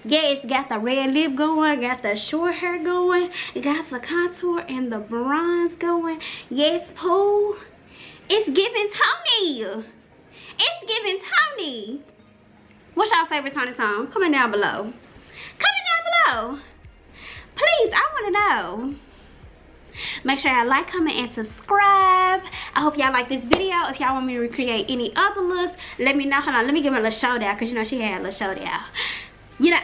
Yes, got the red lip going, got the short hair going, got the contour and the bronze going. Yes, Pooh. It's giving Toni. It's giving Toni. What's your favorite Toni song? Comment down below. Comment down below. Please, I want to know. Make sure y'all like, comment, and subscribe. I hope y'all like this video. If y'all want me to recreate any other looks, let me know. Hold on, let me give her a little showdown, because you know she had a little showdown. You know,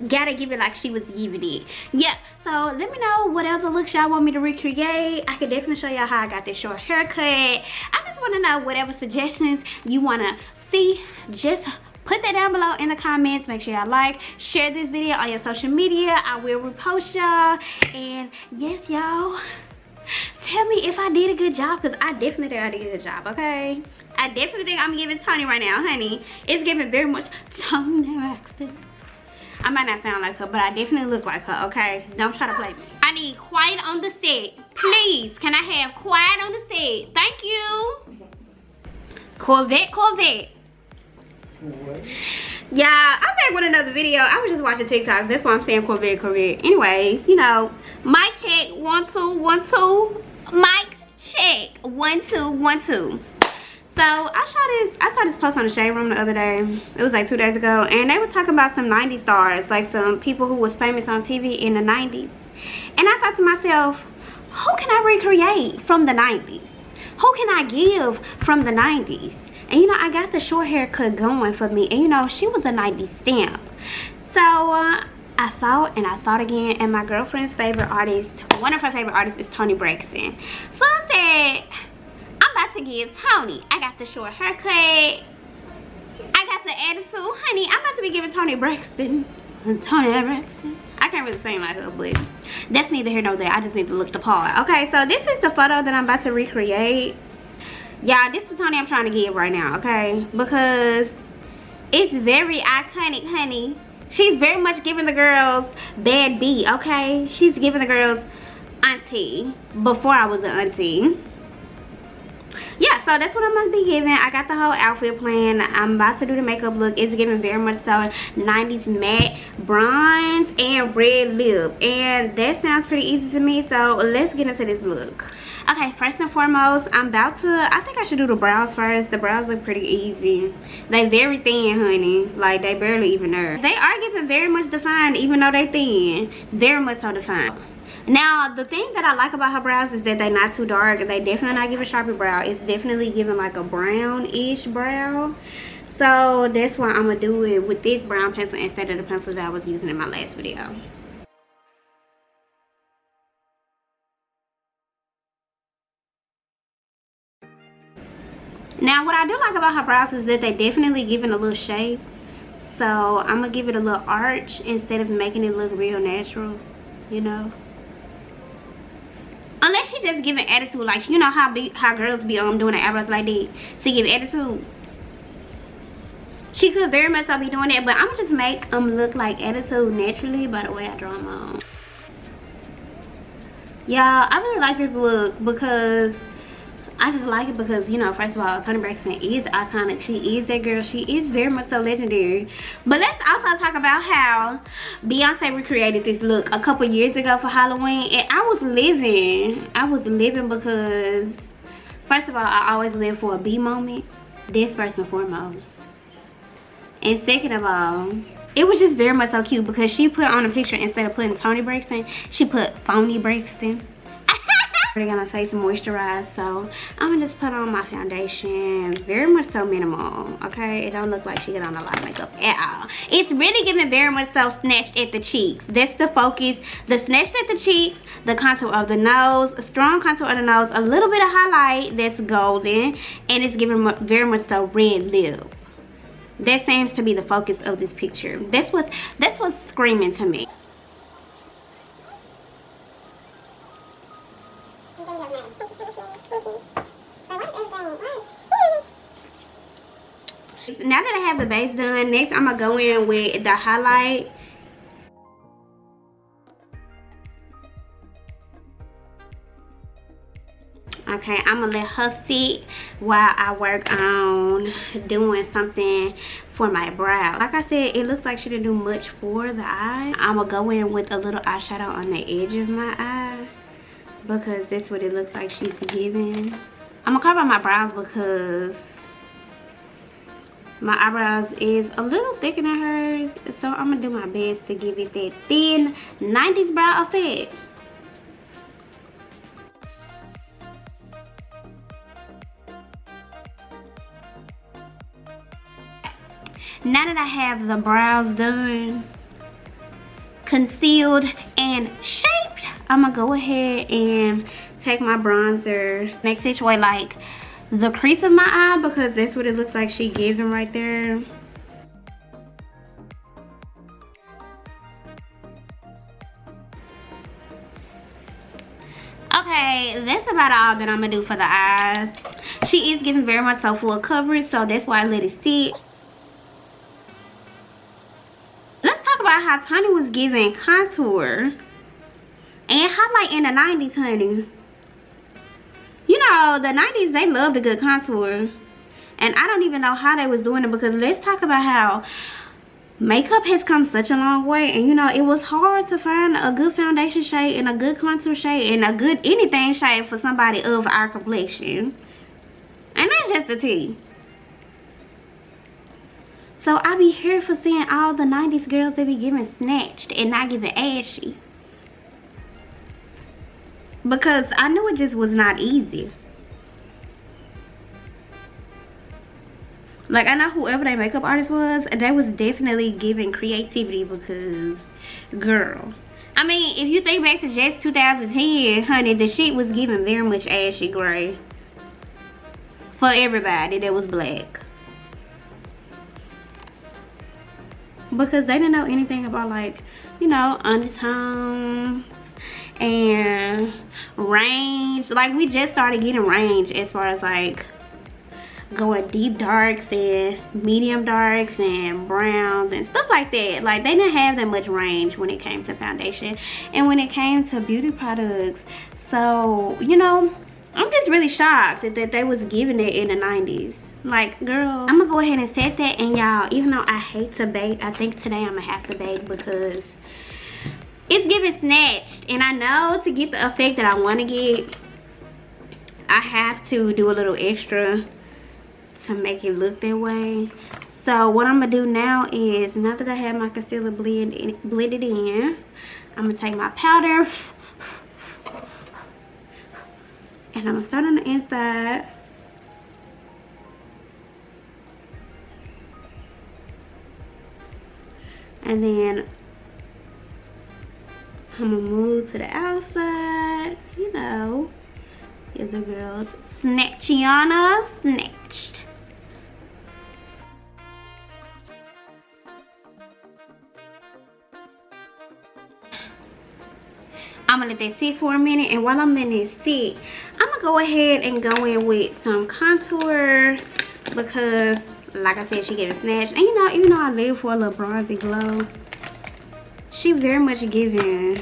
gotta give it like she was giving it. Yeah, so let me know what other looks y'all want me to recreate. I can definitely show y'all how I got this short haircut. I just want to know whatever suggestions you want to see. Just put that down below in the comments. Make sure y'all like, share this video on your social media. I will repost y'all. And yes, y'all, tell me if I did a good job, because I definitely think I did a good job, okay? I definitely think I'm giving Toni right now, honey. It's giving very much Toni Braxton. I might not sound like her, but I definitely look like her, okay? Don't try to play me. I need quiet on the set. Please, can I have quiet on the set? Thank you. Corvette, Corvette. What? Yeah, I'm back with another video. I was just watching TikToks. That's why I'm saying Corvette, Corvette. Anyways, you know, mic check, 1 2 1 2. Mic check, 1 2 1 2. So I saw this post on the Shade Room the other day. It was like 2 days ago, and they were talking about some 90s stars, like some people who was famous on TV in the 90s. And I thought to myself, who can I recreate from the 90s? Who can I give from the 90s? And you know, I got the short haircut going for me, and you know, she was a 90s stamp. So I saw it and I saw it again, and my girlfriend's favorite artist, one of her favorite artists, is Toni Braxton. So I said, I'm about to give Toni. I got the short haircut. I got the attitude. Honey, I'm about to be giving Toni Braxton. Toni Braxton. I can't really sing like her, but that's neither here nor there. I just need to look the part. Okay, so this is the photo that I'm about to recreate. Y'all, this is Toni I'm trying to give right now, okay? Because it's very iconic, honey. She's very much giving the girls Bad B, okay? She's giving the girls auntie before I was an auntie. Yeah, so that's what I'm gonna be giving. I got the whole outfit planned. I'm about to do the makeup look. It's giving very much so 90s matte bronze and red lip, and that sounds pretty easy to me. So let's get into this look. Okay, first and foremost, I think I should do the brows first. The brows look pretty easy. They very thin, honey. Like, they barely even there. They are getting very much defined, even though they thin. Very much so defined. Now, the thing that I like about her brows is that they're not too dark. They definitely not giving Sharpie brow. It's definitely giving like a brownish brow. So that's why I'm gonna do it with this brown pencil instead of the pencil that I was using in my last video. Now, what I do like about her brows is that they definitely giving a little shape. So I'm gonna give it a little arch instead of making it look real natural, you know. Unless she just giving attitude, like, you know how girls be doing the eyebrows like that to give attitude. She could very much so be doing that, but I'm gonna just make them look like attitude naturally by the way I draw them on. Y'all, I really like this look because I just like it because, you know, first of all, Toni Braxton is iconic. She is that girl. She is very much so legendary. But let's also talk about how Beyonce recreated this look a couple years ago for Halloween. And I was living because, first of all, I always live for a B moment. This first and foremost. And second of all, it was just very much so cute because she put on a picture, instead of putting Toni Braxton, she put Phony Braxton. I already got my face moisturized, so I'm gonna just put on my foundation. Very much so minimal, okay? It don't look like she got on a lot of makeup at all. It's really giving very much so snatched at the cheeks. That's the focus. The snatched at the cheeks, the contour of the nose, a strong contour of the nose, a little bit of highlight that's golden, and it's giving very much so red lip. That seems to be the focus of this picture. That's what's screaming to me. Now that I have the base done, next I'm gonna go in with the highlight. Okay, I'm gonna let her sit while I work on doing something for my brow. Like I said, it looks like she didn't do much for the eye. I'm gonna go in with a little eyeshadow on the edge of my eye because that's what it looks like she's giving. I'm gonna cover my brows because my eyebrows is a little thicker than hers, so I'm gonna do my best to give it that thin 90s brow effect. Now that I have the brows done, concealed and shaped, I'm gonna go ahead and take my bronzer and accentuate like the crease of my eye because that's what it looks like she giving right there. Okay, that's about all that I'm gonna do for the eyes. She is giving very much so full coverage, so that's why I let it sit. Let's talk about how Toni was giving contour and highlight in the 90s, honey. You know, the 90s, they loved a good contour. And I don't even know how they was doing it because let's talk about how makeup has come such a long way. And you know, it was hard to find a good foundation shade and a good contour shade and a good anything shade for somebody of our complexion. And that's just the tea. So I be here for seeing all the 90s girls that be giving snatched and not giving ashy. Because I knew it just was not easy. Like, I know whoever their makeup artist was, they was definitely giving creativity because, girl. I mean, if you think back to just 2010, honey, the shit was giving very much ashy gray. For everybody that was black. Because they didn't know anything about, like, you know, undertones and range. Like, we just started getting range as far as like going deep darks and medium darks and browns and stuff like that. Like, they didn't have that much range when it came to foundation and when it came to beauty products. So, you know, I'm just really shocked that they was giving it in the 90s. Like, girl, I'm gonna go ahead and set that. And y'all, even though I hate to bake, I think today I'm gonna have to bake because it's giving snatched. And I know to get the effect that I want to get, I have to do a little extra to make it look that way. So what I'm gonna do now is, now that I have my concealer blended in, I'm gonna take my powder and I'm gonna start on the inside. And then I'm gonna move to the outside, you know, give the girls snatchiana snatched. I'm gonna let that sit for a minute, and while I'm letting it sit, I'm gonna go ahead and go in with some contour because, like I said, she gets snatched. And you know, even though I live for a little bronzy glow, she very much giving.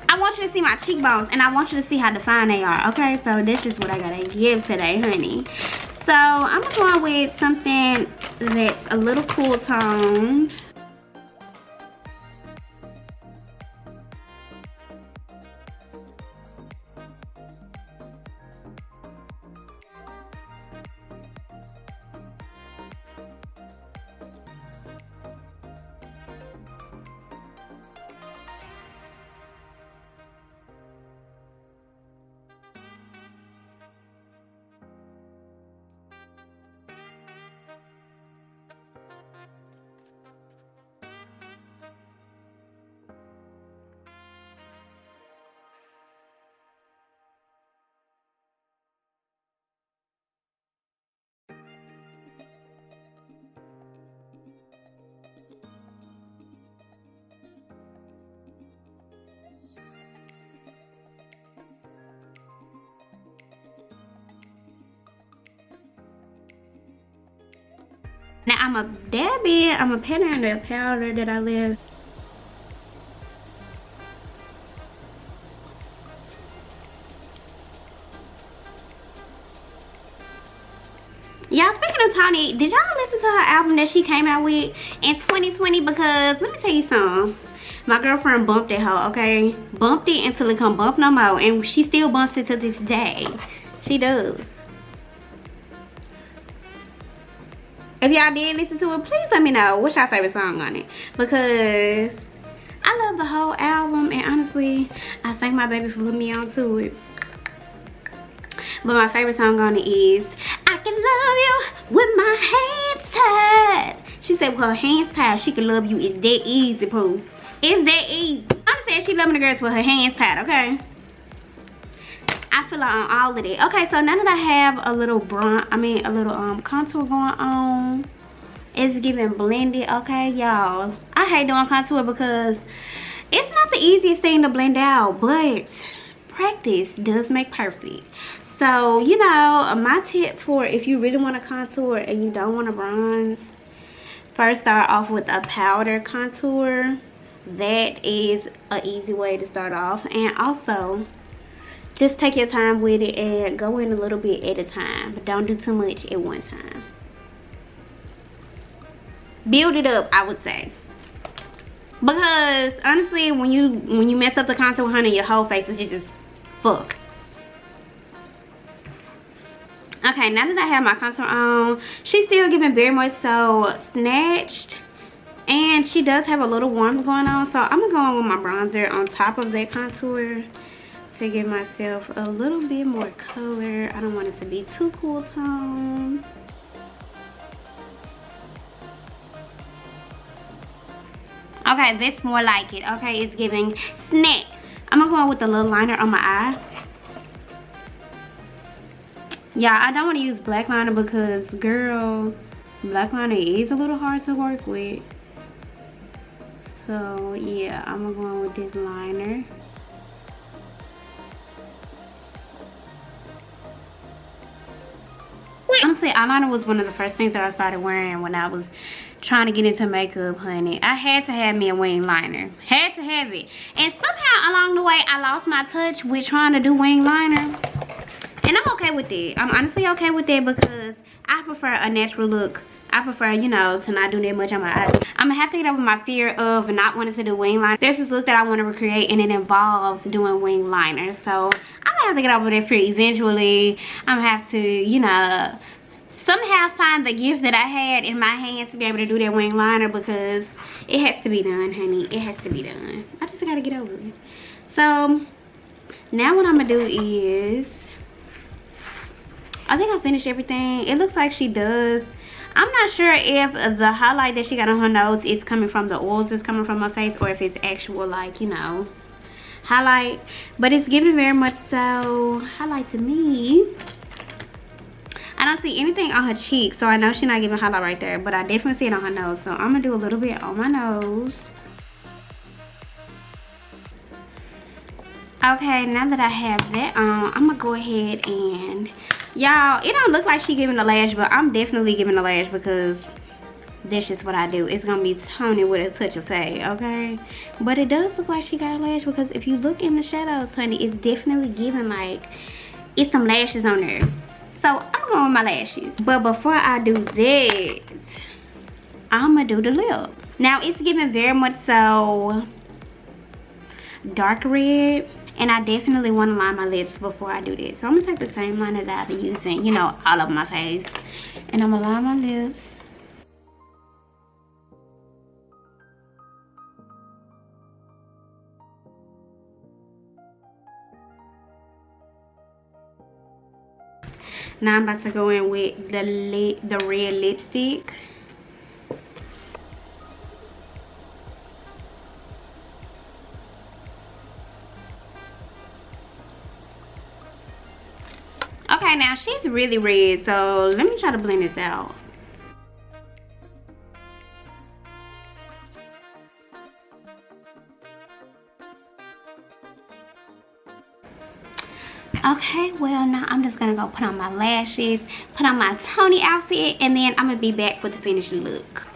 I want you to see my cheekbones and I want you to see how defined they are. Okay, so this is what I gotta give today, honey. So I'm gonna go on with something that's a little cool toned. Now I'm gonna dab in, I'm gonna pat in the powder that I left. Y'all, speaking of Toni, did y'all listen to her album that she came out with in 2020? Because let me tell you something. My girlfriend bumped that hoe, okay? Bumped it until it can't bump no more. And she still bumps it to this day. She does. If y'all did listen to it, please let me know what's your favorite song on it. Because I love the whole album. And honestly, I thank my baby for putting me onto it. But my favorite song on it is I Can Love You With My Hands Tied. She said with her hands tied, she can love you. It's that easy, Pooh. It's that easy. I said she loving the girls with her hands tied, okay? I feel like on all of it. Okay, so now that I have a little contour going on, it's giving blended, okay, y'all. I hate doing contour because it's not the easiest thing to blend out, but practice does make perfect. So, you know, my tip for if you really want to contour and you don't want to bronze, first start off with a powder contour. That is an easy way to start off. And also, just take your time with it and go in a little bit at a time. But don't do too much at one time. Build it up, I would say. Because, honestly, when you mess up the contour, honey, your whole face is just fucked. Okay, now that I have my contour on, she's still giving very much so snatched. And she does have a little warmth going on. So I'm going to go on with my bronzer on top of that contour to give myself a little bit more color. I don't want it to be too cool tone. Okay, that's more like it. Okay, it's giving snatch. I'm going to go on with the little liner on my eye. Yeah, I don't want to use black liner because, girl, black liner is a little hard to work with. So, yeah, I'm going to go on with this liner. Honestly, eyeliner was one of the first things that I started wearing when I was trying to get into makeup, honey. I had to have me a wing liner. Had to have it. And somehow along the way, I lost my touch with trying to do wing liner. And I'm okay with it. I'm honestly okay with it because I prefer a natural look. I prefer, you know, to not do that much on my eyes. I'm gonna have to get over my fear of not wanting to do wing liner. There's this look that I want to recreate and it involves doing wing liner. So I'm gonna have to get over that fear eventually. I'm gonna have to, you know, somehow find the gift that I had in my hands to be able to do that wing liner because it has to be done, honey. It has to be done. I just gotta get over it. So now what I'm gonna do is, I think I finished everything. It looks like she does. I'm not sure if the highlight that she got on her nose is coming from the oils that's coming from her face or if it's actual, like, you know, highlight. But it's giving very much so highlight to me. I don't see anything on her cheek, so I know she's not giving highlight right there. But I definitely see it on her nose. So I'm going to do a little bit on my nose. Okay, now that I have that on, I'm going to go ahead and... Y'all, it don't look like she giving a lash, but I'm definitely giving a lash because that's just what I do. It's gonna be Toni with a touch of fade, okay? But it does look like she got a lash because if you look in the shadows, honey, it's definitely giving like it's some lashes on there. So I'm going with my lashes. But before I do that, I'm gonna do the lip. Now it's giving very much so dark red. And I definitely want to line my lips before I do this. So I'm going to take the same liner that I've been using, you know, all over my face. And I'm going to line my lips. Now I'm about to go in with the red lipstick. Okay, now she's really red, so let me try to blend this out. Okay, well now I'm just gonna go put on my lashes, put on my Toni outfit, and then I'm gonna be back with the finished look.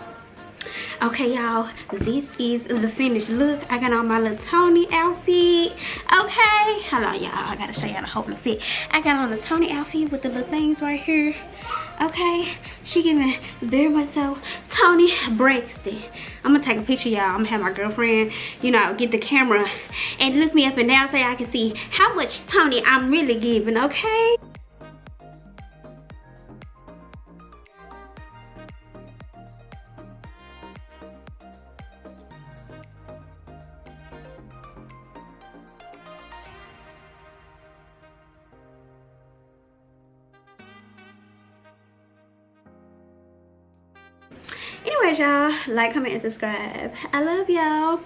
Okay, y'all, this is the finished look. I got on my little Toni outfit. Okay, hold on, y'all. I gotta show y'all the whole fit. I got on the Toni outfit with the little things right here. Okay, she giving very much so Toni Braxton. I'm gonna take a picture, y'all. I'm gonna have my girlfriend, you know, get the camera and look me up and down so I can see how much Toni I'm really giving, okay? Anyways, y'all, like, comment, and subscribe. I love y'all.